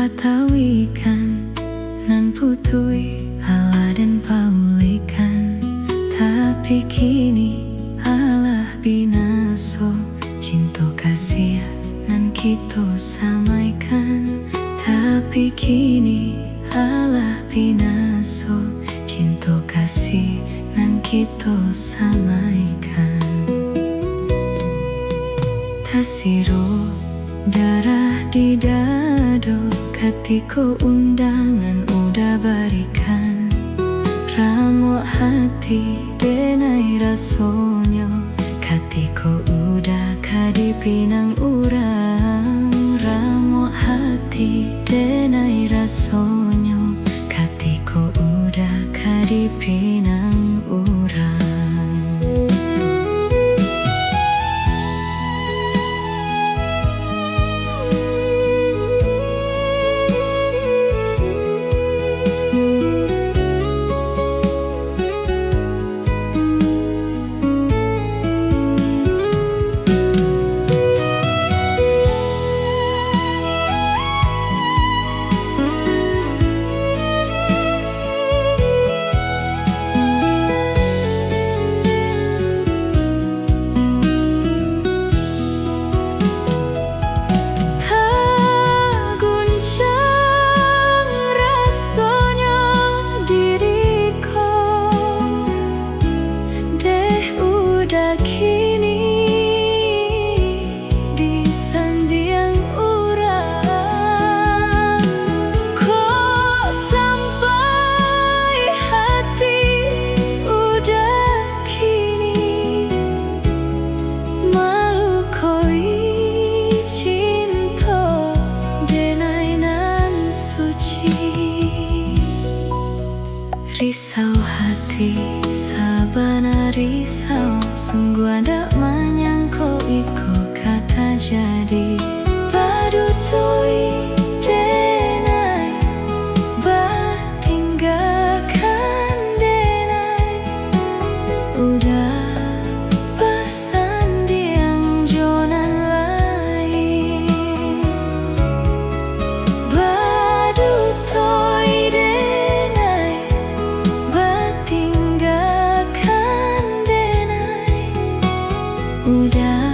patawikan nan putui Allah dan paulikan, tapi kini Allah binaso cinta kasih nan kita samaikan. Tapi kini Allah binaso cinta kasih nan kita samaikan. Tasiro darah di dado ketika undangan udah berikan. Ramu hati denai rasonyo ketika udah kadipinang urang. Ramu hati denai rasonyo ketika udah kadipinang urang. Risau hati, sabana risau, sungguh ada menyangko iko kata jadi. Padutui denai, batinggalkan denai, udah pesan diang jonan lain. Badutoi denai, tinggalkan denai, udah